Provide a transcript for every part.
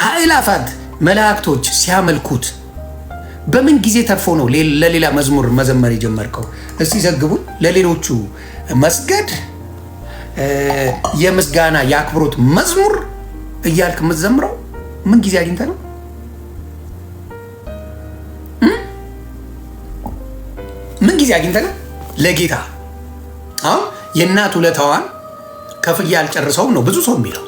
አእላፋት መላእክቶች ሲያመልኩት በምን ጊዜ ተርፎ ነው ለሌላ መዝሙር መዘመር የጀመርከው? እስቲ ዘግቡን። ለሌሎቹ መስገድ የምስጋና የአክብሮት መዝሙር እያልክ የምትዘምረው ምን ጊዜ አግኝተህ ነው? ምን ጊዜ አግኝተህ ነው ለጌታ? አሁን የእናት ውለታዋን ከፍዬ አልጨርሰውም ነው ብዙ ሰው የሚለው።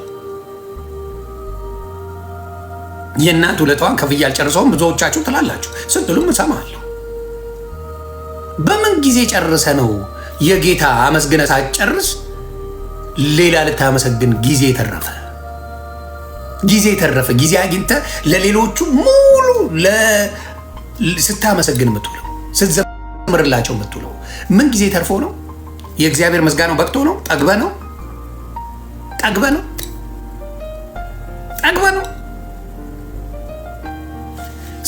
የእናት ውለታዋን ከፍዬ አልጨርሰውም ብዙዎቻችሁ ትላላችሁ፣ ስትሉም እሰማለሁ። በምን ጊዜ ጨርሰ ነው የጌታ አመስግነ ሳትጨርስ ሌላ ልታመሰግን ጊዜ ተረፈ? ጊዜ አግኝተ ለሌሎቹ ሙሉ ስታመሰግን የምትውለው ስትዘምርላቸው የምትውለው ምን ጊዜ ተርፎ ነው? የእግዚአብሔር ምስጋናው በቅቶ ነው? ጠግበ ነው?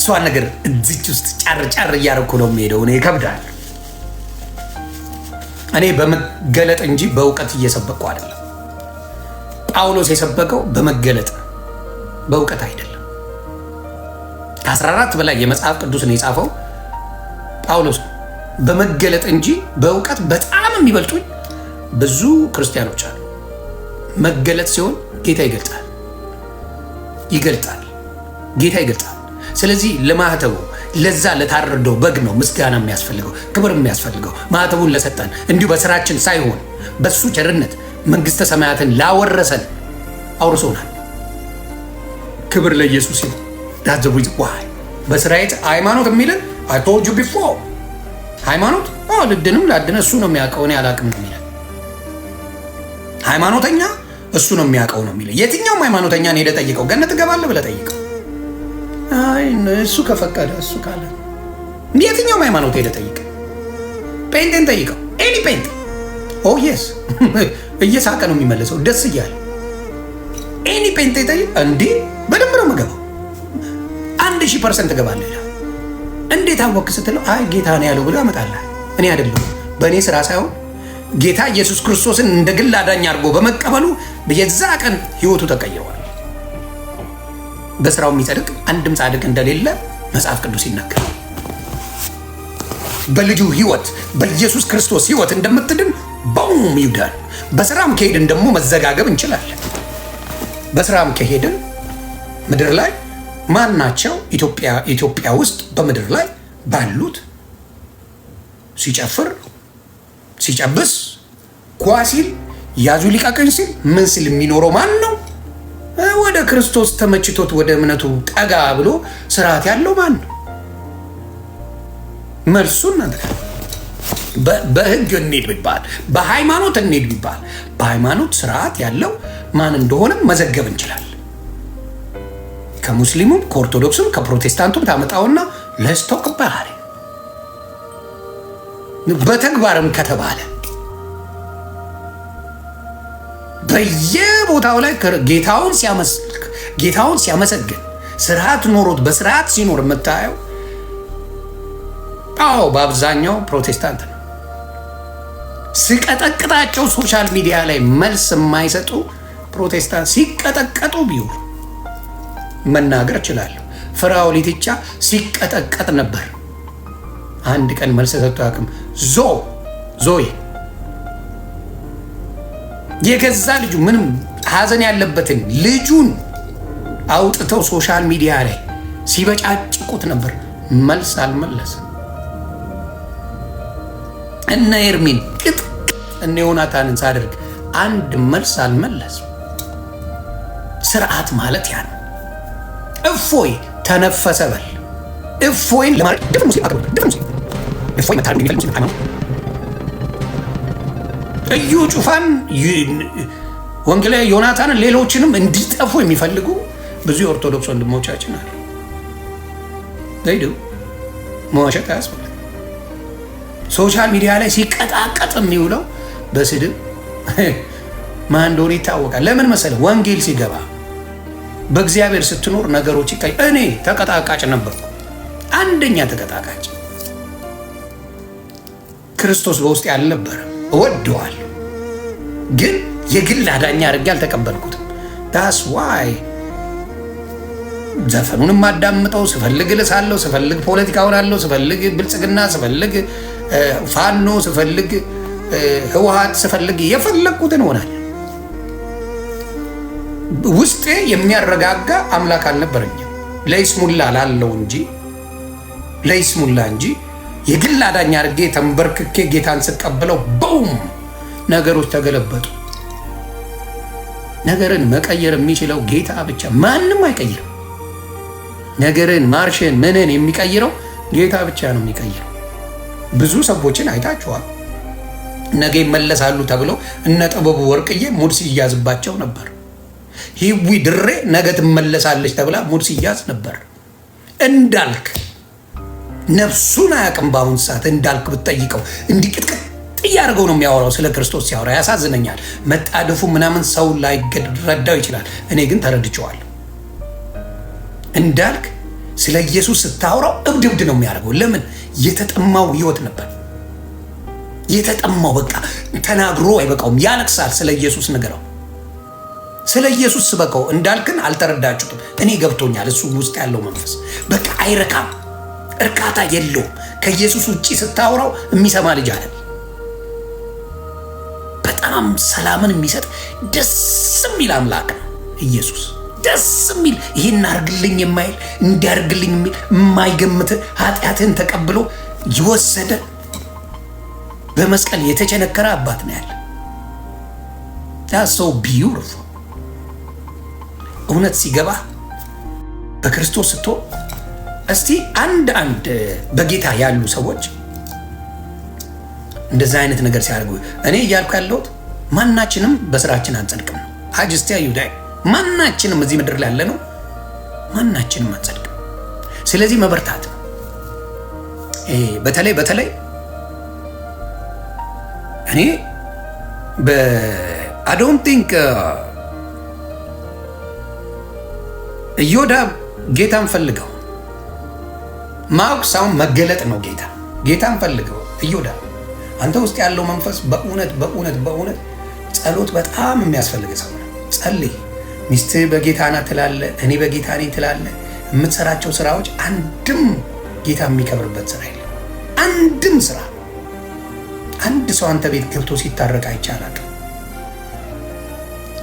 እሷን ነገር እዚች ውስጥ ጫር እያደረኩ ነው የሚሄደው። እኔ ይከብዳል። እኔ በመገለጥ እንጂ በእውቀት እየሰበኩ አይደለም። ጳውሎስ የሰበከው በመገለጥ በእውቀት አይደለም። ከ14 በላይ የመጽሐፍ ቅዱስን የጻፈው ጳውሎስ በመገለጥ እንጂ በእውቀት በጣም የሚበልጡኝ ብዙ ክርስቲያኖች አሉ። መገለጥ ሲሆን ጌታ ይገልጣል። ጌታ ይገልጣል። ስለዚህ ለማህተቡ ለዛ ለታረደው በግ ነው ምስጋና የሚያስፈልገው፣ ክብር የሚያስፈልገው። ማህተቡን ለሰጠን እንዲሁ በስራችን ሳይሆን በሱ ቸርነት መንግስተ ሰማያትን ላወረሰን አውርሶናል። ክብር ለኢየሱስ ይሁን። ዳዘቡ ይዋይ በስራዬ ሃይማኖት የሚልን I told you before ሃይማኖት ልድንም ላድነ እሱ ነው የሚያውቀው፣ እኔ አላውቅም ነው የሚለው። ሃይማኖተኛ እሱ ነው የሚያውቀው ነው የሚለው። የትኛውም ሃይማኖተኛ ነው ሄደህ ጠይቀው፣ ገነት ትገባለህ ብለህ ጠይቀው። አይ እሱ ከፈቀደ እሱ ካለ የትኛውም ሃይማኖት ሄደህ ጠይቀው። ጴንጤን ጠይቀው፣ ኤኒ ጴንጤ የስ እየሳቀ ነው የሚመለሰው ደስ እያለ። ኤኒ ጴንጤ ጠይቅ። እንዴ በደንብ ነው የምገባው 1000% እገባለሁ ይላል። እንዴት አወቅ ስትለው አይ ጌታ ነው ያለው ብሎ ያመጣልሃል። እኔ አይደለም በእኔ ስራ ሳይሆን ጌታ ኢየሱስ ክርስቶስን እንደ ግል አዳኝ አድርጎ በመቀበሉ የዛ ቀን ህይወቱ ተቀይሯል። በስራው የሚጸድቅ አንድም ጻድቅ እንደሌለ መጽሐፍ ቅዱስ ይናገራል። በልጁ ህይወት በኢየሱስ ክርስቶስ ህይወት እንደምትድን በሙሉ ይውዳል። በስራም ከሄድን ደግሞ መዘጋገብ እንችላለን። በስራም ከሄድን ምድር ላይ ማናቸው ኢትዮጵያ ውስጥ በምድር ላይ ባሉት ሲጨፍር ሲጨብስ ኳሲል ያዙ ሊቃቀኝ ሲል ምን ሲል የሚኖረው ማን ነው? ወደ ክርስቶስ ተመችቶት ወደ እምነቱ ጠጋ ብሎ ስርዓት ያለው ማን ነው? መልሱን በህግ እንሂድ ቢባል በሃይማኖት እንሂድ ቢባል በሃይማኖት ስርዓት ያለው ማን እንደሆነ መዘገብ እንችላለን። ከሙስሊሙም ከኦርቶዶክሱም ከፕሮቴስታንቱም ታመጣውና ለስቶክ ባህሪ በተግባርም ከተባለ በየቦታው ላይ ጌታውን ሲያመሰግን ስርዓት ኖሮት በስርዓት ሲኖር የምታየው በአብዛኛው ፕሮቴስታንት ነው። ሲቀጠቅጣቸው ሶሻል ሚዲያ ላይ መልስ የማይሰጡ ፕሮቴስታንት ሲቀጠቀጡ ቢውሉ መናገር እችላለሁ። ፍራኦል ኢቲቻ ሲቀጠቀጥ ነበር። አንድ ቀን መልስ ሰጥቶ አያውቅም። ዞይ የገዛ ልጁ ምንም ሀዘን ያለበትን ልጁን አውጥተው ሶሻል ሚዲያ ላይ ሲበጫጭቁት ነበር። መልስ አልመለስም። እነ ኤርሚን እነ ዮናታንን ሳደርግ አንድ መልስ አልመለስም። ስርዓት ማለት ያ ነው። እፎይ ተነፈሰ በል እፎይን ለማድረግ ድፍን ሙስሊም አቅርብ ድፍን ሙስሊም እፎይ መታረቅ የሚፈልግ ሙስሊም ሃይማኖት እዩ ጩፋን ወንጌላዊ ዮናታንን ሌሎችንም እንዲጠፉ የሚፈልጉ ብዙ የኦርቶዶክስ ወንድሞቻችን አሉ። ዘይዱ መዋሸት አያስፈልግም። ሶሻል ሚዲያ ላይ ሲቀጣቀጥ የሚውለው በስድብ ማን እንደሆነ ይታወቃል። ለምን መሰለህ? ወንጌል ሲገባ በእግዚአብሔር ስትኖር ነገሮች ይቀይ። እኔ ተቀጣቃጭ ነበርኩ፣ አንደኛ ተቀጣቃጭ። ክርስቶስ በውስጥ ያልነበረ እወደዋለሁ፣ ግን የግል አዳኛ አድርጌ አልተቀበልኩትም። ዳስ ዋይ ዘፈኑንም አዳምጠው ስፈልግ ልሳለሁ፣ ስፈልግ ፖለቲካውን አለው፣ ስፈልግ ብልጽግና፣ ስፈልግ ፋኖ፣ ስፈልግ ህወሓት፣ ስፈልግ የፈለግኩትን ሆናል። ውስጤ የሚያረጋጋ አምላክ አልነበረኝም። ለይስሙላ ላለው እንጂ ለይስሙላ እንጂ የግል አዳኝ አድርጌ ተንበርክኬ ጌታን ስቀበለው ቦም ነገሮች ተገለበጡ። ነገርን መቀየር የሚችለው ጌታ ብቻ፣ ማንም አይቀይርም። ነገርን ማርሽን ምንን የሚቀይረው ጌታ ብቻ ነው የሚቀይረው። ብዙ ሰዎችን አይታችኋል። ነገ ይመለሳሉ ተብለው እነ ጥበቡ ወርቅዬ ሙድ ሲያዝባቸው ነበር። ሂዊ ድሬ ነገ ትመለሳለች ተብላ ሙድ ሲያዝ ነበር። እንዳልክ ነፍሱን አያውቅም። በአሁን ሰዓት እንዳልክ ብትጠይቀው እንዲቅጥቅጥ እያደረገው ነው የሚያወራው። ስለ ክርስቶስ ሲያወራ ያሳዝነኛል። መጣደፉ ምናምን ሰው ላይረዳው ይችላል። እኔ ግን ተረድቼዋለሁ። እንዳልክ ስለ ኢየሱስ ስታወራው እብድ ነው የሚያደርገው። ለምን? የተጠማው ህይወት ነበር የተጠማው። በቃ ተናግሮ አይበቃውም፣ ያለቅሳል። ስለ ኢየሱስ ንገረው፣ ስለ ኢየሱስ ስበከው። እንዳልክን አልተረዳችሁትም። እኔ ገብቶኛል። እሱ ውስጥ ያለው መንፈስ በቃ አይረካም፣ እርካታ የለውም። ከኢየሱስ ውጭ ስታወራው የሚሰማ ልጅ አለ። በጣም ሰላምን የሚሰጥ ደስ የሚል አምላክ ነው ኢየሱስ። ደስ የሚል ይህን አርግልኝ የማይል እንዲያርግልኝ የሚል የማይገምት ኃጢአትን ተቀብሎ የወሰደ በመስቀል የተቸነከረ አባት ነው ያለ። ሰው ቢዩቲፉል እውነት ሲገባ በክርስቶስ ስትሆን እስቲ አንድ በጌታ ያሉ ሰዎች እንደዛ አይነት ነገር ሲያደርጉ እኔ እያልኩ ያለሁት ማናችንም በስራችን አንጸድቅም ነው። አጅስቲያ ይሁዳይ ማናችንም እዚህ ምድር ላይ ያለ ነው፣ ማናችንም አንጸድቅም። ስለዚህ መበርታት ነው። በተለይ እኔ I don't think ኢዮዳብ ጌታን ፈልገው ማወቅ ሳይሆን መገለጥ ነው። ጌታን ፈልገው ኢዮዳብ አንተ ውስጥ ያለው መንፈስ በእውነት ጸሎት በጣም የሚያስፈልግ ሰው ነው። ጸልይ። ሚስትህ በጌታ ናት ትላለህ፣ እኔ በጌታ ነኝ ትላለህ። የምትሰራቸው ስራዎች አንድም ጌታ የሚከብርበት ስራ የለም። አንድም ስራ አንድ ሰው አንተ ቤት ገብቶ ሲታረቅ አይቻላል።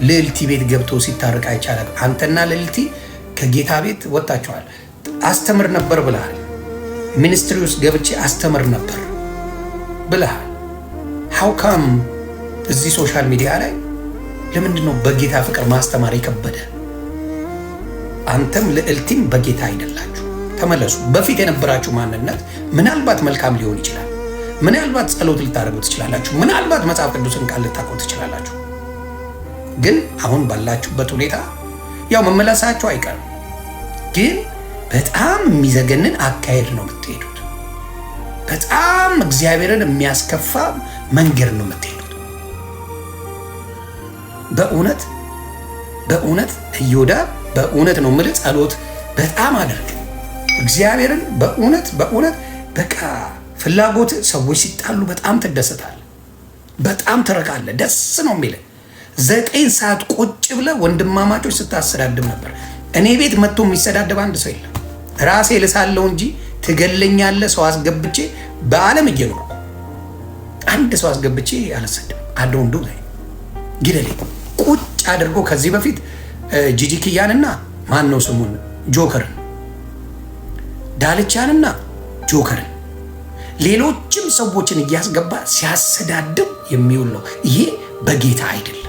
ልዕልቲ ቤት ገብቶ ሲታረቅ አይቻላል። አንተና ልዕልቲ ከጌታ ቤት ወጣችኋል። አስተምር ነበር ብለሃል። ሚኒስትሪ ውስጥ ገብቼ አስተምር ነበር ብለሃል። ሃው ካም እዚህ ሶሻል ሚዲያ ላይ ለምንድን ነው በጌታ ፍቅር ማስተማር የከበደ? አንተም ልዕልቲም በጌታ አይደላችሁ። ተመለሱ። በፊት የነበራችሁ ማንነት ምናልባት መልካም ሊሆን ይችላል። ምናልባት ጸሎት ልታደርጉ ትችላላችሁ። ምናልባት መጽሐፍ ቅዱስን ቃል ልታውቁ ትችላላችሁ። ግን አሁን ባላችሁበት ሁኔታ ያው መመለሳችሁ አይቀርም። ግን በጣም የሚዘገንን አካሄድ ነው የምትሄዱት። በጣም እግዚአብሔርን የሚያስከፋ መንገድ ነው የምትሄዱት። በእውነት ኢዮዳብ በእውነት ነው የምልህ፣ ጸሎት በጣም አድርግ። እግዚአብሔርን በእውነት በቃ ፍላጎት ሰዎች ሲጣሉ በጣም ትደሰታለህ፣ በጣም ትረካለህ፣ ደስ ነው የሚልህ። 9 ሰዓት ቁጭ ብለህ ወንድማማቾች ስታሰዳድብ ነበር። እኔ ቤት መጥቶ የሚሰዳደብ አንድ ሰው የለም። ራሴ ልሳለው እንጂ ትገለኛለህ። ሰው አስገብቼ በዓለም እየኖርኩ አንድ ሰው አስገብቼ አልሰድም። አዶንዱ ላይ ግደሌ ቁጭ አድርጎ ከዚህ በፊት ጂጂክያንና ማን ነው ስሙን ጆከርን፣ ዳልቻንና ጆከርን ሌሎችም ሰዎችን እያስገባ ሲያሰዳድብ የሚውል ነው። ይሄ በጌታ አይደለም።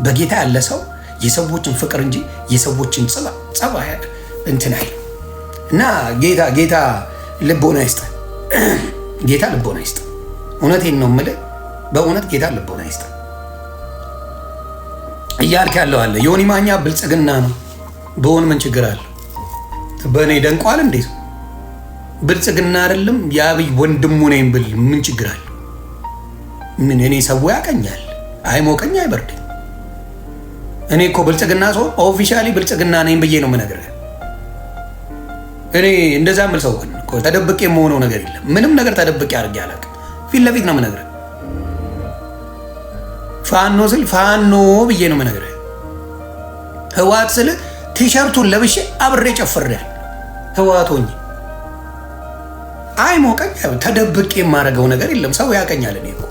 በጌታ ያለ ሰው የሰዎችን ፍቅር እንጂ የሰዎችን ጸባ እንትን አይልም። እና ጌታ ልቦና ይስጥ። ጌታ ልቦና ይስጥ። እውነቴን ነው የምልህ፣ በእውነት ጌታ ልቦና ይስጥ። እያልክ ያለው አለ ዮኒ ማኛ ብልጽግና ነው በሆን ምን ችግር አለ? በእኔ ደንቋል እንዴ? ብልጽግና አይደለም የአብይ ወንድሙ ነኝ ብል ምን ችግር አለ? ምን እኔ ሰው ያቀኛል፣ አይሞቀኝ አይበርደኝ። እኔ እኮ ብልጽግና ሰው ኦፊሻሊ ብልጽግና ነኝ ብዬ ነው የምነግርህ። እኔ እንደዛ የምል ሰው እኮ ተደብቄ የምሆነው ነገር የለም። ምንም ነገር ተደብቄ አድርጌ አላውቅም። ፊት ለፊት ነው የምነግርህ። ፋኖ ስል ፋኖ ብዬ ነው የምነግርህ። ህወሓት ስል ቲሸርቱን ለብሼ አብሬ ጨፍሬያለሁ። ህዋቶኝ አይሞቀኝ። ተደብቄ የማደርገው ነገር የለም። ሰው ያቀኛል። እኔ እኮ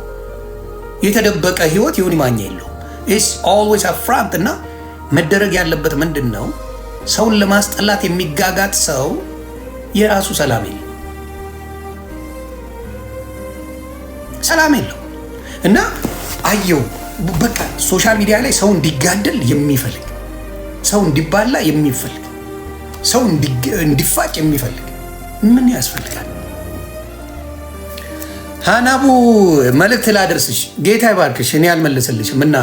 የተደበቀ ህይወት ይሁን ማኛ የለውም። ኢትስ ኦልዌይስ አፍራንት። እና መደረግ ያለበት ምንድን ነው? ሰውን ለማስጠላት የሚጋጋጥ ሰው የራሱ ሰላም የለው፣ ሰላም የለው። እና አየው በቃ ሶሻል ሚዲያ ላይ ሰው እንዲጋደል የሚፈልግ፣ ሰው እንዲባላ የሚፈልግ፣ ሰው እንዲፋጭ የሚፈልግ ምን ያስፈልጋል? ሀናቡ መልእክት ላደርስሽ። ጌታ ይባርክሽ። እኔ አልመልስልሽም እና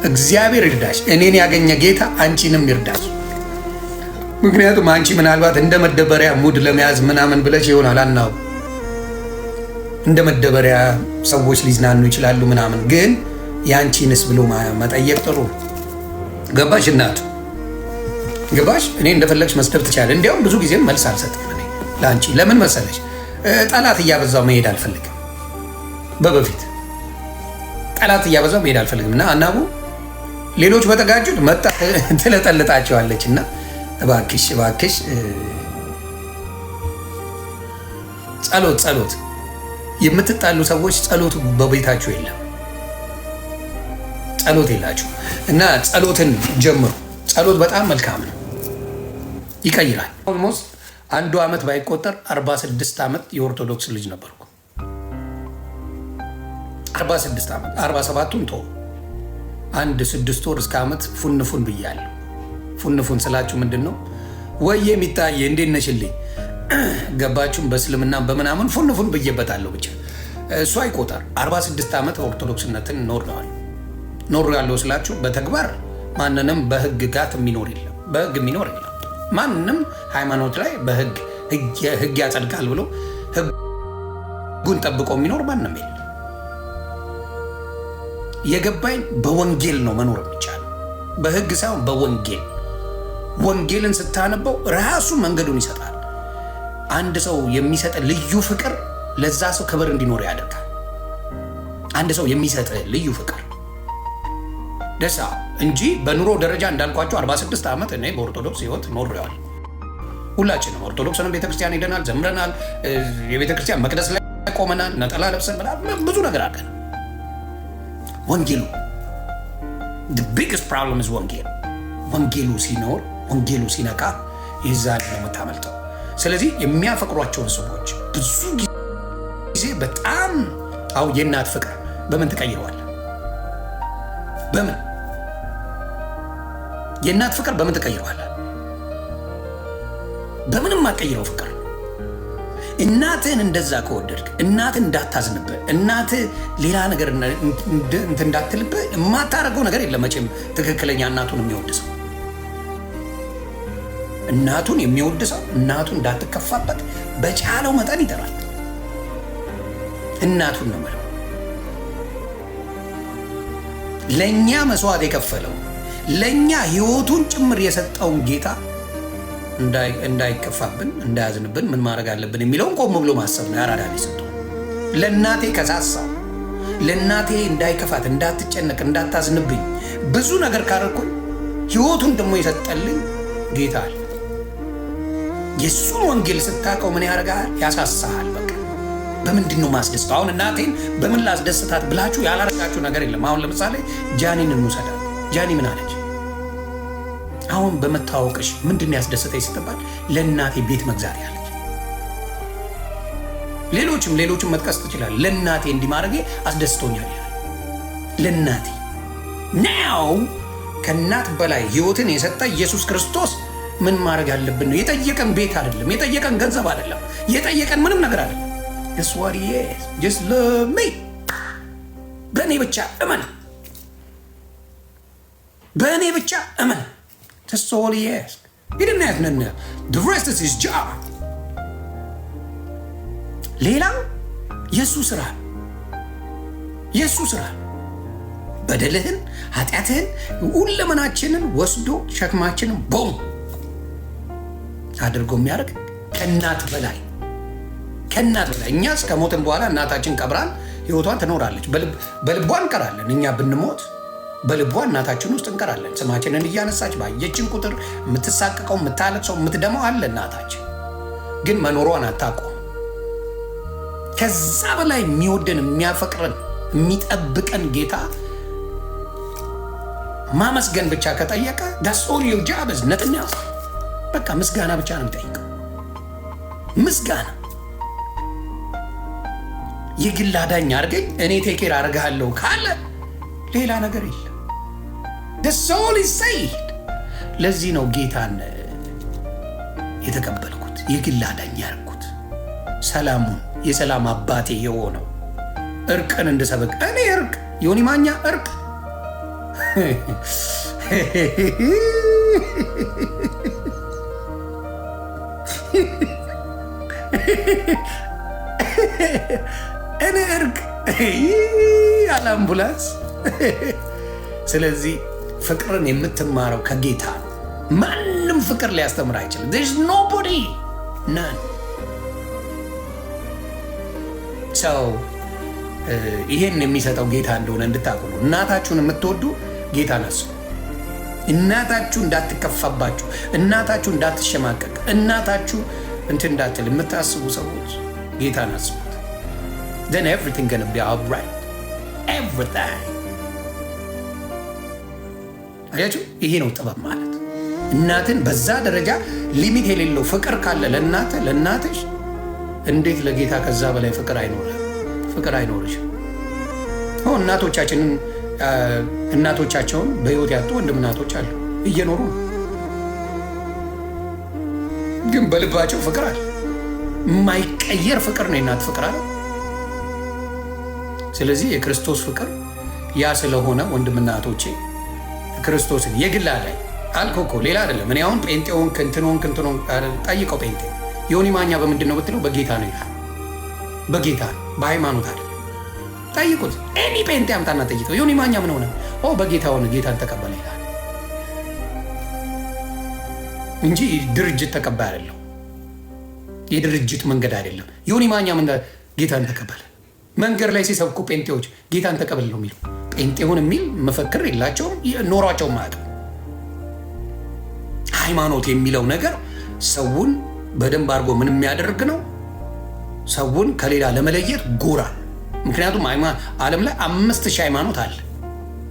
እግዚአብሔር ይርዳሽ። እኔን ያገኘ ጌታ አንቺንም ይርዳሽ። ምክንያቱም አንቺ ምናልባት እንደ መደበሪያ ሙድ ለመያዝ ምናምን ብለሽ ይሆናል አናው እንደ መደበሪያ ሰዎች ሊዝናኑ ይችላሉ ምናምን፣ ግን ያንቺንስ ብሎ መጠየቅ ጥሩ። ገባሽ እናቱ? ገባሽ? እኔ እንደፈለግሽ መስደብ ትችላለሽ። እንዲያውም ብዙ ጊዜም መልስ አልሰጥም እኔ ለአንቺ። ለምን መሰለሽ? ጠላት እያበዛው መሄድ አልፈልግም። በፊት ጠላት እያበዛው መሄድ አልፈልግም። እና አናቡ ሌሎች በተጋጁት መጣ ትለጠልጣቸዋለች። እና እባክሽ እባክሽ ጸሎት የምትጣሉ ሰዎች ጸሎት በቤታችሁ የለም፣ ጸሎት የላችሁ እና ጸሎትን ጀምሩ። ጸሎት በጣም መልካም ነው፣ ይቀይራል። ኦልሞስት አንዱ ዓመት ባይቆጠር 46 ዓመት የኦርቶዶክስ ልጅ ነበርኩ። 46 ዓመት 47ቱን ቶ አንድ 6 ወር እስከ ዓመት ፉንፉን ብያለሁ። ፉንፉን ስላችሁ ምንድን ነው? ወይ የሚታየ እንዴት ነሽልኝ ገባችሁም? በእስልምና በምናምን ፉንፉን ብዬበታለሁ። ብቻ እሱ አይቆጠር። 46 ዓመት ኦርቶዶክስነትን ኖር ያለው ስላችሁ በተግባር ማንንም በህግ ጋት የሚኖር የለም፣ በህግ የሚኖር የለም። ማንንም ሃይማኖት ላይ በህግ ያጸድቃል ብሎ ህጉን ጠብቆ የሚኖር ማንም የለም። የገባኝ በወንጌል ነው መኖር የሚቻል፣ በህግ ሳይሆን በወንጌል። ወንጌልን ስታነበው ራሱ መንገዱን ይሰጣል። አንድ ሰው የሚሰጥ ልዩ ፍቅር ለዛ ሰው ክብር እንዲኖር ያደርጋል። አንድ ሰው የሚሰጥ ልዩ ፍቅር ደሳ እንጂ በኑሮ ደረጃ እንዳልኳቸው 46 ዓመት እኔ በኦርቶዶክስ ህይወት ኖሬዋል። ሁላችንም ኦርቶዶክስንም ቤተክርስቲያን ሄደናል፣ ዘምረናል፣ የቤተክርስቲያን መቅደስ ላይ ቆመናል፣ ነጠላ ለብሰን ብዙ ነገር አድርገናል። ወንጌሉ the biggest problem is ወንጌሉ ሲኖር፣ ወንጌሉ ሲነቃ ይዛል ነው የምታመልጠው። ስለዚህ የሚያፈቅሯቸውን ሰዎች ብዙ ጊዜ በጣም የእናት ፍቅር በምን ትቀይረዋል? በምን የእናት ፍቅር በምን ትቀይረዋል? በምንም አትቀይረው ፍቅር። እናትህን እንደዛ ከወደድክ፣ እናትህ እንዳታዝንብህ፣ እናትህ ሌላ ነገር እንዳትልብህ የማታደርገው ነገር የለም መቼም። ትክክለኛ እናቱን የሚወድ ሰው እናቱን የሚወድ ሰው እናቱን እንዳትከፋበት በቻለው መጠን ይጠራል። እናቱን ነው ማለት ለኛ መስዋዕት የከፈለው ለኛ ህይወቱን ጭምር የሰጠውን ጌታ እንዳይከፋብን እንዳያዝንብን ምን ማድረግ አለብን የሚለውን ቆም ብሎ ማሰብ ነው። ያራዳ ሊሰጡ ለእናቴ ከሳሳው ለእናቴ እንዳይከፋት እንዳትጨነቅ እንዳታዝንብኝ ብዙ ነገር ካረኩኝ ህይወቱን ደግሞ የሰጠልኝ ጌታ አለ። የሱን ወንጌል ስታውቀው ምን ያደርጋል? ያሳሳሃል። በቃ በምንድን ነው ማስደስተው? አሁን እናቴን በምን ላስደስታት ብላችሁ ያላረጋችሁ ነገር የለም። አሁን ለምሳሌ ጃኒን እንውሰዳት። ጃኒ ምን አለች? አሁን በመታወቅሽ ምንድን ያስደሰተኝ ስትባል ለእናቴ ቤት መግዛት ያለች። ሌሎችም መጥቀስ ትችላል። ለእናቴ እንዲማረጌ አስደስቶኛል ይላል። ለእናቴ ናው ከእናት በላይ ህይወትን የሰጠ ኢየሱስ ክርስቶስ ምን ማድረግ አለብን ነው የጠየቀን። ቤት አይደለም የጠየቀን፣ ገንዘብ አይደለም የጠየቀን፣ ምንም ነገር አይደለም። That's what he is. Just love me. በእኔ ብቻ እመን፣ በእኔ ብቻ እመን። That's all he asked. He didn't ask nothing else. The rest is his job. ሌላው የእሱ ስራ በደልህን ኃጢአትህን ሁለመናችንን ወስዶ ሸክማችንን ቦም አድርጎ የሚያደርግ ከእናት በላይ እኛስ ከሞትን በኋላ እናታችን ቀብራን ህይወቷን ትኖራለች። በልቧ እንቀራለን። እኛ ብንሞት በልቧ እናታችን ውስጥ እንቀራለን። ስማችንን እያነሳች ባየችን ቁጥር የምትሳቅቀው፣ የምታለቅሰው፣ የምትደማው አለ እናታችን። ግን መኖሯን አታውቀውም። ከዛ በላይ የሚወደን የሚያፈቅረን የሚጠብቀን ጌታ ማመስገን ብቻ ከጠየቀ ዳስ ኦል ዮር ጆብ ኢዝ ነቲንግ ኤልስ። በቃ ምስጋና ብቻ ነው የሚጠይቀው። ምስጋና የግል አዳኝ አድርገኝ እኔ ቴኬር አድርግሃለሁ ካለ ሌላ ነገር የለም። ዳስ ኦል ኢዝ ሴይድ። ለዚህ ነው ጌታን የተቀበልኩት፣ የግል አዳኝ ያደረኩት፣ ሰላሙን የሰላም አባቴ የሆነው እርቅን እንድሰብክ። እኔ እርቅ ዮኒ ማኛ እርቅ እኔ እርቅ ያለ አምቡላንስ። ስለዚህ ፍቅርን የምትማረው ከጌታ ነው። ማንም ፍቅር ሊያስተምር አይችልም። there's nobody none ሰው ይሄን የሚሰጠው ጌታ እንደሆነ እንድታውቁ ነው። እናታችሁን የምትወዱ ጌታን አስቡ። እናታችሁ እንዳትከፋባችሁ፣ እናታችሁ እንዳትሸማቀቅ፣ እናታችሁ እንትን እንዳትል የምታስቡ ሰዎች ጌታን አስቡት። then everything gonna be all right everything። አያችሁ፣ ይሄ ነው ጥበብ ማለት። እናትን በዛ ደረጃ ሊሚት የሌለው ፍቅር ካለ ለእናትሽ እንዴት ለጌታ ከዛ በላይ ፍቅር አይኖርሽም? እናቶቻቸውን በህይወት ያጡ ወንድም እናቶች አሉ፣ እየኖሩ ነው፣ ግን በልባቸው ፍቅር አለ። የማይቀየር ፍቅር ነው የእናት ፍቅር አለ። ስለዚህ የክርስቶስ ፍቅር ያ ስለሆነ ወንድምና እህቶቼ ክርስቶስን የግል አዳኝ አልከው እኮ ሌላ አይደለም። እኔ አሁን ጴንጤውን ክንትኖን ጠይቀው፣ ጴንጤ ዮኒ ማኛ በምንድን ነው ብትለው በጌታ ነው ይላል። በጌታ ነው፣ በሃይማኖት አይደለም። ጠይቁት፣ ኤኒ ጴንጤ አምጣና ጠይቀው፣ ዮኒ ማኛ ምን ሆነ? በጌታ ሆነ፣ ጌታን ተቀበለ ይላል እንጂ ድርጅት ተቀባይ አይደለም። የድርጅት መንገድ አይደለም። ዮኒ ማኛ ጌታን ተቀበለ። መንገድ ላይ ሲሰብኩ ጴንጤዎች ጌታን ተቀበል ነው የሚሉ። ጴንጤውን የሚል መፈክር የላቸውም፣ ኖሯቸውም አያውቅም። ሃይማኖት የሚለው ነገር ሰውን በደንብ አድርጎ ምን የሚያደርግ ነው? ሰውን ከሌላ ለመለየት ጎራ። ምክንያቱም ዓለም ላይ 5000 ሃይማኖት አለ።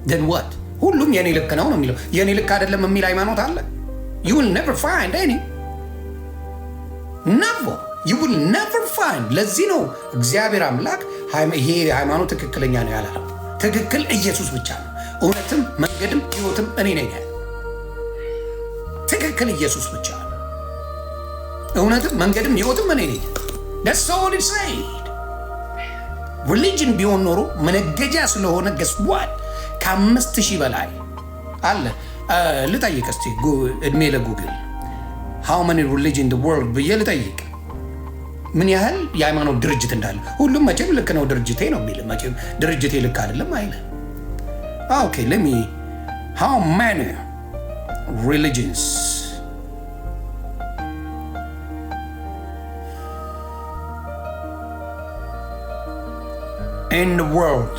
then what? ሁሉም የኔ ልክ ነው የሚለው። የኔ ልክ አይደለም የሚል ሃይማኖት አለ? you will never find any never you will never find። ለዚህ ነው እግዚአብሔር አምላክ ይሄ ሃይማኖት ትክክለኛ ነው ያላለው። ትክክል ኢየሱስ ብቻ ነው። እውነትም መንገድም ሕይወትም እኔ ነኝ። ትክክል ኢየሱስ ብቻ ነው። እውነትም መንገድም ሕይወትም እኔ ነኝ። that's all it said። ሪሊጅን ቢሆን ኖሮ መነገጃ ስለሆነ ገስዋል ከ5000 በላይ አለ። ልጠይቅ እስቲ እድሜ ለጉግል how many religion in the world ብዬ ልጠይቅ ምን ያህል የሃይማኖት ድርጅት እንዳለ። ሁሉም መቼም ልክ ነው ድርጅቴ ነው የሚል፣ መቼም ድርጅቴ ልክ አይደለም አይለ። ኦኬ let me how many religions in the world?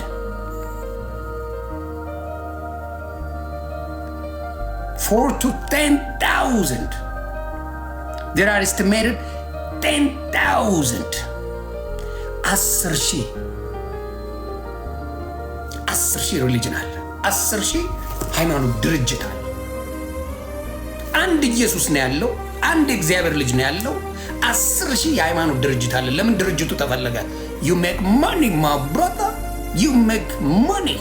4 to 10,000. There are estimated 10,000. 10,000 ሪሊጅን አለ። 10,000 ሃይማኖት ድርጅት አለ። አንድ ኢየሱስ ነው ያለው፣ አንድ እግዚአብሔር ልጅ ነው ያለው። 10,000 የሃይማኖት ድርጅት አለ። ለምን ድርጅቱ ተፈለገ? you make money my brother, you make money።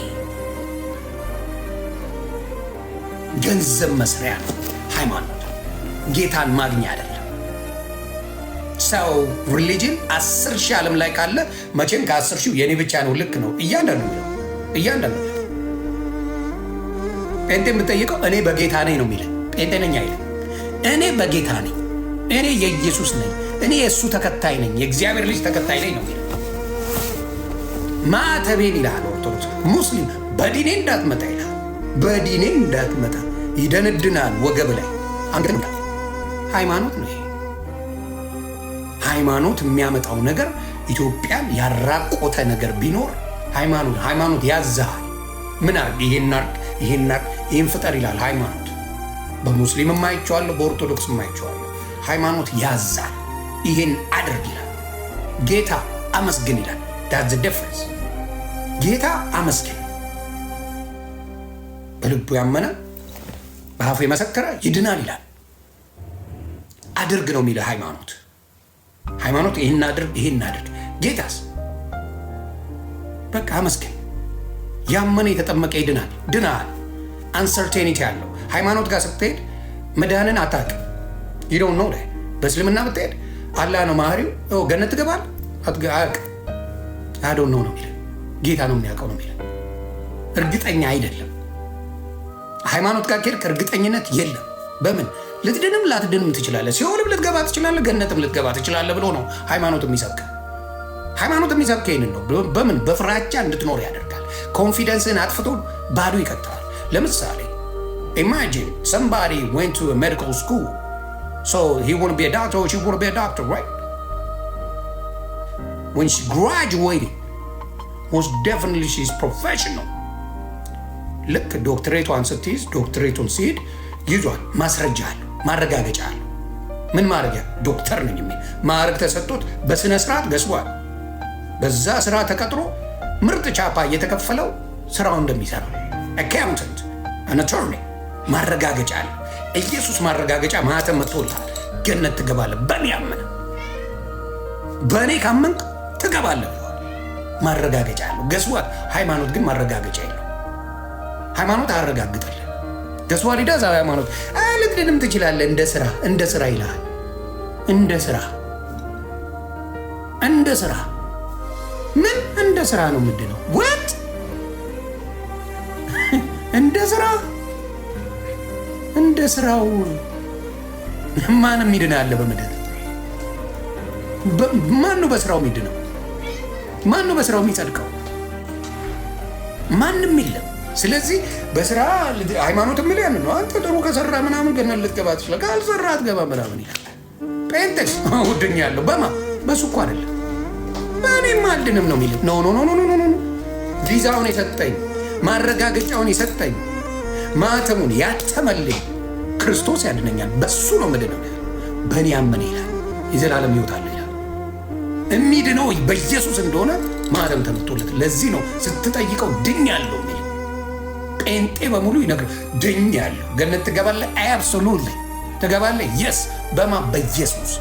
ገንዘብ መስሪያ ነው ሃይማኖት፣ ጌታን ማግኛ አይደለም። ሰው ሪሊጅን 10,000 ዓለም ላይ ካለ መቼም ከ10,000 የኔ ብቻ ነው ልክ ነው እያንዳንዱ ጴንጤ የምጠይቀው እኔ በጌታ ነኝ ነው የሚለው። ጴንጤ ነኝ አይልም። እኔ በጌታ ነኝ፣ እኔ የኢየሱስ ነኝ፣ እኔ የእሱ ተከታይ ነኝ፣ የእግዚአብሔር ልጅ ተከታይ ነኝ ነው የሚለው። ማተቤን ይልሃል ኦርቶዶክስ ሙስሊም በዲኔ እንዳትመጣ ይልሃል። በዲኔ እንዳትመጣ ይደነድናል ወገብ ላይ አንተ። ሃይማኖት ነው። ሃይማኖት የሚያመጣው ነገር ኢትዮጵያን ያራቆተ ነገር ቢኖር ሃይማኖት ያዛል። ምን አርግ፣ ይሄን አርግ፣ ይህን ፍጠር ይላል ሃይማኖት። በሙስሊምም አይቼዋለሁ፣ በኦርቶዶክስም አይቼዋለሁ። ሃይማኖት ያዛል፣ ይህን አድርግ ይላል። ጌታ አመስግን ይላል። ዳትስ ዘ ዲፍረንስ። ጌታ አመስግን። በልቡ ያመነ በአፉ የመሰከረ ይድናል ይላል። አድርግ ነው የሚለው ሃይማኖት። ሃይማኖት ይህን አድርግ፣ ይህን አድርግ። ጌታስ በቃ አመስግን። ያመነ የተጠመቀ ይድናል። ድናል። አንሰርቴኒቲ ያለው ሃይማኖት ጋር ስትሄድ መዳንን አታውቅም። ይደው ነው ላይ በእስልምና ብትሄድ አላህ ነው ማህሪው፣ ገነት ትገባል አያውቅም። አዶ ነው የሚለው ጌታ ነው የሚያውቀው ነው የሚለው። እርግጠኛ አይደለም። ሃይማኖት ጋር ከሄድክ እርግጠኝነት የለም። በምን ልትድንም ላትድንም ትችላለህ። ሲኦልም ልትገባ ትችላለህ፣ ገነትም ልትገባ ትችላለህ ብሎ ነው ሃይማኖት የሚሰብከ። ሃይማኖት የሚሰብከ ይህንን ነው። በምን በፍራቻ እንድትኖር ያደርጋል። ኮንፊደንስን አጥፍቶ ባዶ ይከተዋል። ለምሳሌ imagine somebody went to a medical school, so he want to be a doctor or she want to be a doctor, right? When she graduated, most definitely she's professional. ልክ ዶክትሬቷን ስትይዝ ዶክትሬቱን ሲሄድ ይዟል፣ ማስረጃ አለው፣ ማረጋገጫ አለው። ምን ማረጊያ? ዶክተር ነኝ የሚል ማዕረግ ተሰጥቶት በስነ ስርዓት ገስቧል። በዛ ስራ ተቀጥሮ ምርጥ ቻፓ እየተከፈለው ስራው እንደሚሰራ አካውንታንት፣ አቶርኒ ማረጋገጫ አለው። ኢየሱስ ማረጋገጫ ማህተም መጥቶልሃል። ገነት ትገባለህ። በእኔ ያመነ በእኔ ካመንክ ትገባለህ ብለዋል። ማረጋገጫ አለው። ገስቧል። ሃይማኖት ግን ማረጋገጫ የለው። ሃይማኖት አያረጋግጥልህ። ገስቧል። ሂዳ ዛ ሃይማኖት ልትድንም ትችላለህ። እንደ ስራ ይልሃል። እንደ ስራ ምን እንደ ስራ ነው ምንድነው? ወጥ እንደ ስራው ማንም ይድናል በምድር? ማን ነው በስራው የሚድነው? ማን ነው በስራው የሚጸድቀው? ማንም የለም። ስለዚህ በስራ ሃይማኖት የሚል ያን ነው። አንተ ጥሩ ከሰራ ምናምን ገነት ልትገባ ትችላለህ፣ ካልሰራ አትገባ ምናምን ይላል። ጴንጤስ ውድኛለሁ በሱ እኮ አይደለም በእኔም አልድንም ነው የሚል። ኖ ቪዛውን የሰጠኝ ማረጋገጫውን የሰጠኝ ማተሙን ያተመልኝ ክርስቶስ ያድነኛል፣ በሱ ነው ምድነው። በእኔ ያመነ ይላል የዘላለም ሕይወት አለ ይላል። የሚድነው በኢየሱስ እንደሆነ ማተም ተመቶለት። ለዚህ ነው ስትጠይቀው ድኛለሁ የሚል። ጴንጤ በሙሉ ይነግር ድኛለሁ። ገነት ትገባለህ? አብሶሉትሊ ትገባለህ። የስ በኢየሱስ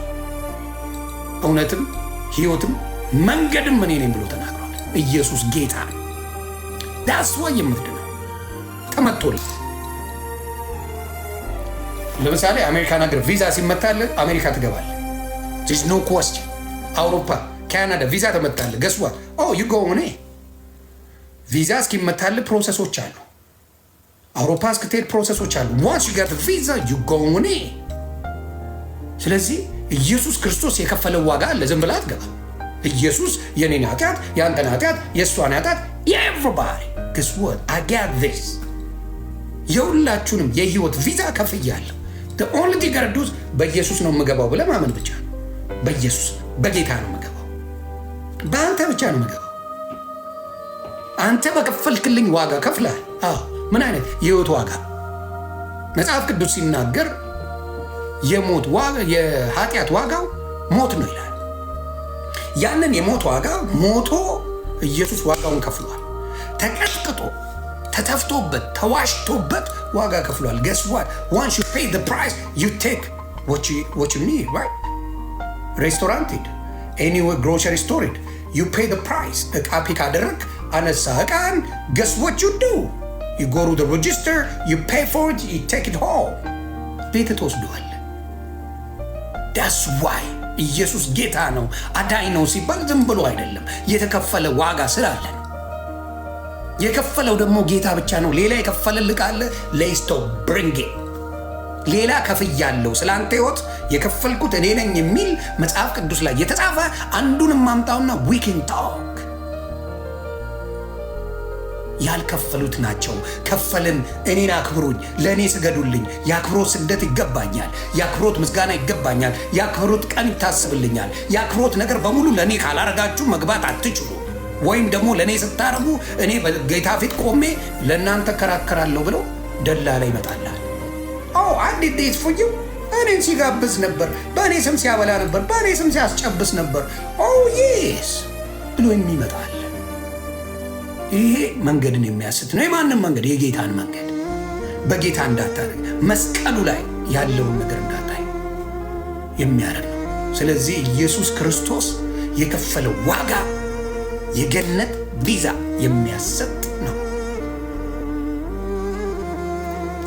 እውነትም ሕይወትም መንገድም እኔ ነኝ ብሎ ተናግሯል። ኢየሱስ ጌታ ነው። ዳስ ወይ የምትድነው ተመቶልህ። ለምሳሌ አሜሪካን ሀገር ቪዛ ሲመታልህ አሜሪካ ትገባለህ። ዚስ ኖ ኮስችን። አውሮፓ፣ ካናዳ ቪዛ ተመታልህ ገስዋል ዩ ጎ ኦን። ቪዛ እስኪመታልህ ፕሮሰሶች አሉ። አውሮፓ እስክትሄድ ፕሮሰሶች አሉ። ዋንስ ዩ ጋት ቪዛ ዩ ጎ ኦን። ስለዚህ ኢየሱስ ክርስቶስ የከፈለው ዋጋ አለ። ዝም ብለህ አትገባም። ኢየሱስ የኔን ኃጢአት፣ የአንተን ኃጢአት፣ የእሷን ኃጢአት የኤቭሪባዲ guess what I got this የሁላችሁንም የህይወት ቪዛ ከፍያለሁ። the only thing I do በኢየሱስ ነው የምገባው ብለህ ማመን ብቻ ነው። በኢየሱስ በጌታ ነው የምገባው። በአንተ ብቻ ነው የምገባው። አንተ በከፈልክልኝ ዋጋ ከፍለሃል። ምን አይነት የህይወት ዋጋ? መጽሐፍ ቅዱስ ሲናገር የሞት ዋጋ የኃጢአት ዋጋው ሞት ነው ይላል። ያንን የሞት ዋጋ ሞቶ ኢየሱስ ዋጋውን ከፍሏል። ተቀጥቅጦ ተተፍቶበት ተዋሽቶበት ዋጋ ከፍሏል። guess what once you pay the price you take what you need, right? ሬስቶራንት ሄድ፣ anywhere grocery store ሄድ፣ you pay the price። እቃ ፒክ አደረግ፣ አነሳ እቃን guess what you do you go to the register, you pay for it, you take it home። ቤት ተወስዷል። that's why ኢየሱስ ጌታ ነው አዳኝ ነው ሲባል ዝም ብሎ አይደለም፣ የተከፈለ ዋጋ ስላለ ነው። የከፈለው ደግሞ ጌታ ብቻ ነው። ሌላ የከፈለልህ አለ? ለይስቶ ብሪንግ ሌላ ከፍያለሁ ስላንተ ህይወት የከፈልኩት እኔ ነኝ የሚል መጽሐፍ ቅዱስ ላይ የተጻፈ አንዱንም ማምጣውና we can talk። ያልከፈሉት ናቸው ከፈልን። እኔን አክብሩኝ፣ ለእኔ ስገዱልኝ። የአክብሮት ስግደት ይገባኛል፣ የአክብሮት ምስጋና ይገባኛል፣ የአክብሮት ቀን ይታስብልኛል። የአክብሮት ነገር በሙሉ ለእኔ ካላረጋችሁ መግባት አትችሉ። ወይም ደግሞ ለእኔ ስታረጉ እኔ በጌታ ፊት ቆሜ ለእናንተ ከራከራለሁ ብለው ደላላ ይመጣልሃል። አንድ ዴት ፎዩ እኔን ሲጋብዝ ነበር፣ በእኔ ስም ሲያበላ ነበር፣ በእኔ ስም ሲያስጨብስ ነበር ይስ ብሎ የሚመጣል። ይሄ መንገድን የሚያስት ነው። የማንም መንገድ የጌታን መንገድ በጌታ እንዳታደርግ መስቀሉ ላይ ያለውን ነገር እንዳታይ የሚያደርግ ነው። ስለዚህ ኢየሱስ ክርስቶስ የከፈለው ዋጋ የገነት ቪዛ የሚያሰጥ ነው።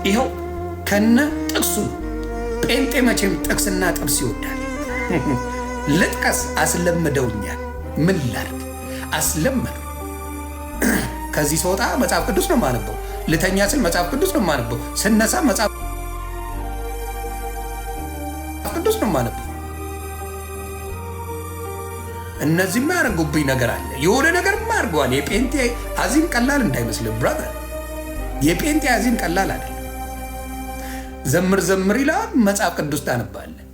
ይኸው ከነ ጥቅሱ ነው። ጴንጤ መቼም ጥቅስና ጥብስ ይወዳል። ልጥቀስ አስለምደውኛል። ምን ላድርግ? አስለመዱ። ከዚህ ስወጣ መጽሐፍ ቅዱስ ነው የማነበው። ልተኛ ስል መጽሐፍ ቅዱስ ነው የማነበው። ስነሳ መጽሐፍ ቅዱስ ነው የማነበው። እነዚህ የማያደርጉብኝ ነገር አለ። የሆነ ነገር አድርገዋል። የጴንጤ አዚም ቀላል እንዳይመስልህ ብራዘር። የጴንጤ አዚም ቀላል አይደለም። ዘምር ዘምር ይላል፣ መጽሐፍ ቅዱስ ታነባለህ።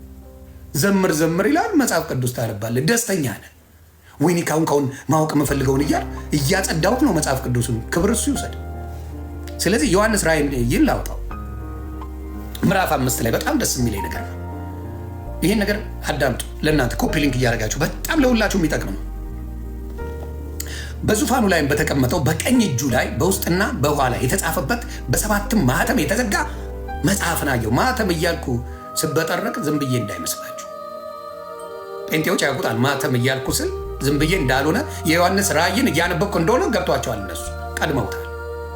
ዘምር ዘምር ይላል፣ መጽሐፍ ቅዱስ ታነባለህ። ደስተኛ ነህ። ወይኔ ካሁን ማወቅ የምፈልገውን እያጸዳሁት ነው መጽሐፍ ቅዱስን። ክብር እሱ ይውሰድ። ስለዚህ ዮሐንስ ራእይን ይላውጣው ምዕራፍ 5 ላይ በጣም ደስ የሚለኝ ነገር ነው። ይህን ነገር አዳምጡ። ለእናንተ ኮፒ ሊንክ እያደረጋችሁ በጣም ለሁላችሁ የሚጠቅም ነው። በዙፋኑ ላይም በተቀመጠው በቀኝ እጁ ላይ በውስጥና በኋላ የተጻፈበት በሰባትም ማኅተም የተዘጋ መጽሐፍን አየሁ። ማኅተም እያልኩ ስበጠረቅ ዝም ብዬ እንዳይመስላችሁ። ጴንጤዎች ያውቁታል። ማኅተም እያልኩ ስል ዝም ብዬ እንዳልሆነ የዮሐንስ ራእይን እያነበብኩ እንደሆነ ገብቷቸዋል። እነሱ ቀድመውታል።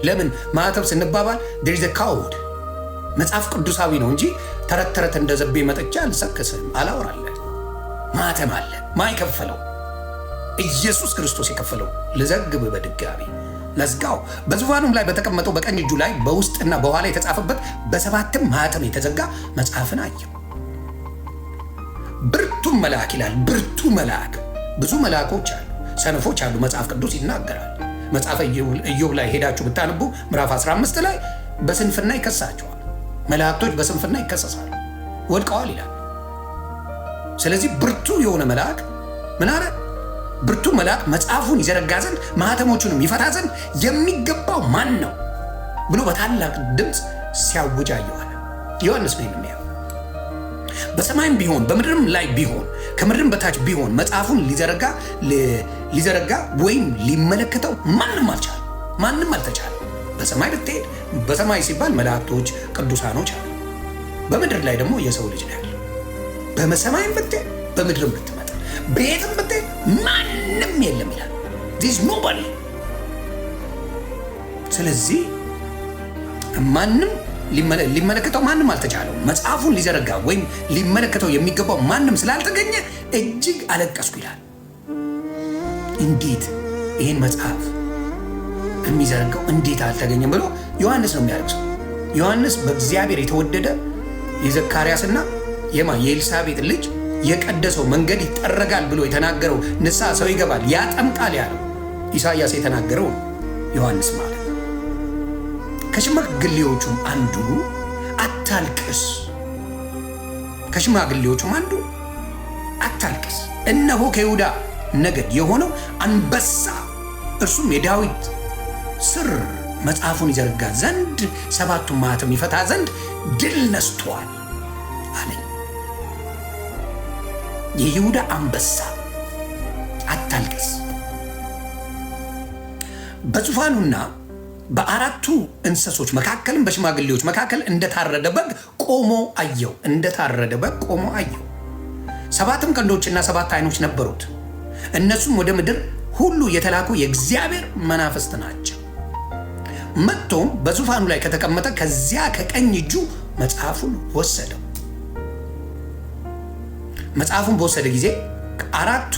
ለምን ማኅተም ስንባባል there is a code መጽሐፍ ቅዱሳዊ ነው እንጂ ተረት ተረት እንደ ዘቤ መጠጫ አልሰክስም፣ አላወራለን። ማኅተም አለ። ማይከፈለው ኢየሱስ ክርስቶስ የከፈለው። ልዘግብ በድጋሚ ለዝጋው። በዙፋኑም ላይ በተቀመጠው በቀኝ እጁ ላይ በውስጥና በኋላ የተጻፈበት በሰባትም ማኅተም የተዘጋ መጽሐፍን አየሁ። ብርቱም መልአክ ይላል። ብርቱ መልአክ። ብዙ መልአኮች አሉ፣ ሰነፎች አሉ። መጽሐፍ ቅዱስ ይናገራል። መጽሐፈ ኢዮብ ላይ ሄዳችሁ ብታነቡ ምዕራፍ 15 ላይ በስንፍና ይከሳቸዋል። መላእክቶች በስንፍና ይከሰሳሉ፣ ወድቀዋል ይላል። ስለዚህ ብርቱ የሆነ መልአክ ምን አለ? ብርቱ መልአክ መጽሐፉን ይዘረጋ ዘንድ ማኅተሞቹንም ይፈታ ዘንድ የሚገባው ማን ነው ብሎ በታላቅ ድምፅ ሲያውጅ አየዋል። ዮሐንስ ነው የሚያየው። በሰማይም ቢሆን በምድርም ላይ ቢሆን ከምድርም በታች ቢሆን መጽሐፉን ሊዘረጋ ወይም ሊመለከተው ማንም አልቻለም። ማንም አልተቻለም። በሰማይ ብትሄድ፣ በሰማይ ሲባል መላእክቶች ቅዱሳኖች አሉ። በምድር ላይ ደግሞ የሰው ልጅ ነው ያለው። በሰማይም ብትሄድ፣ በምድርም ብትመጣ፣ በየትም ብትሄድ ማንም የለም ይላል። ዚስ ኖባዲ። ስለዚህ ማንም ሊመለከተው ማንም አልተቻለው። መጽሐፉን ሊዘረጋ ወይም ሊመለከተው የሚገባው ማንም ስላልተገኘ እጅግ አለቀስኩ ይላል። እንዴት ይህን መጽሐፍ የሚዘረጋው እንዴት አልተገኘም ብሎ ዮሐንስ ነው የሚያለቅሰው። ዮሐንስ በእግዚአብሔር የተወደደ የዘካርያስና የኤልሳቤጥ ልጅ የቀደሰው መንገድ ይጠረጋል ብሎ የተናገረው ንስሐ ሰው ይገባል ያጠምቃል ያለው ኢሳይያስ የተናገረው ዮሐንስ ማለት። ከሽማግሌዎቹም አንዱ አታልቅስ፣ ከሽማግሌዎቹም አንዱ አታልቅስ፣ እነሆ ከይሁዳ ነገድ የሆነው አንበሳ እርሱም የዳዊት ስር መጽሐፉን ይዘረጋ ዘንድ ሰባቱን ማኅተም ይፈታ ዘንድ ድል ነስቷል አለኝ። የይሁዳ አንበሳ አታልቅስ። በዙፋኑና በአራቱ እንስሶች መካከልም በሽማግሌዎች መካከል እንደታረደ በግ ቆሞ አየው። እንደታረደ በግ ቆሞ አየው። ሰባትም ቀንዶችና ሰባት ዓይኖች ነበሩት። እነሱም ወደ ምድር ሁሉ የተላኩ የእግዚአብሔር መናፍስት ናቸው። መጥቶም በዙፋኑ ላይ ከተቀመጠ ከዚያ ከቀኝ እጁ መጽሐፉን ወሰደው። መጽሐፉን በወሰደ ጊዜ አራቱ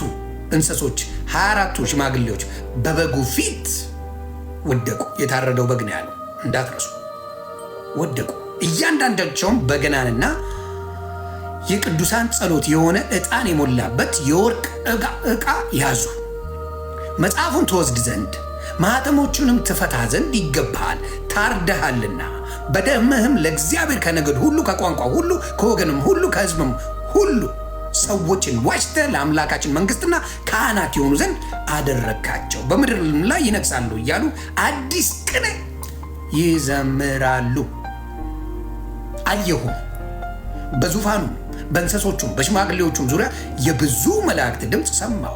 እንስሶች 24ቱ ሽማግሌዎች በበጉ ፊት ወደቁ። የታረደው በግ ነው ያለው እንዳትረሱ። ወደቁ። እያንዳንዳቸውም በገናንና የቅዱሳን ጸሎት የሆነ ዕጣን የሞላበት የወርቅ ዕቃ ያዙ። መጽሐፉን ትወስድ ዘንድ ማኅተሞቹንም ትፈታ ዘንድ ይገባሃል፣ ታርደሃልና በደምህም ለእግዚአብሔር ከነገድ ሁሉ ከቋንቋ ሁሉ ከወገንም ሁሉ ከሕዝብም ሁሉ ሰዎችን ዋጅተህ ለአምላካችን መንግስትና ካህናት የሆኑ ዘንድ አደረግካቸው፣ በምድር ላይ ይነግሳሉ እያሉ አዲስ ቅኔ ይዘምራሉ። አየሁም በዙፋኑ በእንስሶቹም በሽማግሌዎቹም ዙሪያ የብዙ መላእክት ድምፅ ሰማሁ።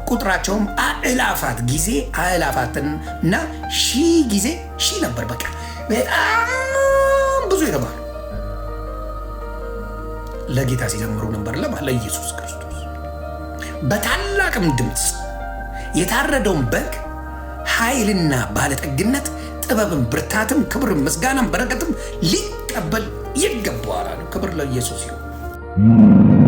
ቁጥራቸውም አእላፋት ጊዜ አእላፋትና ሺህ ጊዜ ሺህ ነበር። በቃ በጣም ብዙ የተባሉ ለጌታ ሲዘምሩ ነበር። ለኢየሱስ ክርስቶስ በታላቅም ድምፅ የታረደውን በግ ኃይልና ባለጠግነት፣ ጥበብን፣ ብርታትም፣ ክብርም፣ ምስጋናም፣ በረከትም ሊቀበል ይገባዋል አሉ። ክብር ለኢየሱስ ይሁን።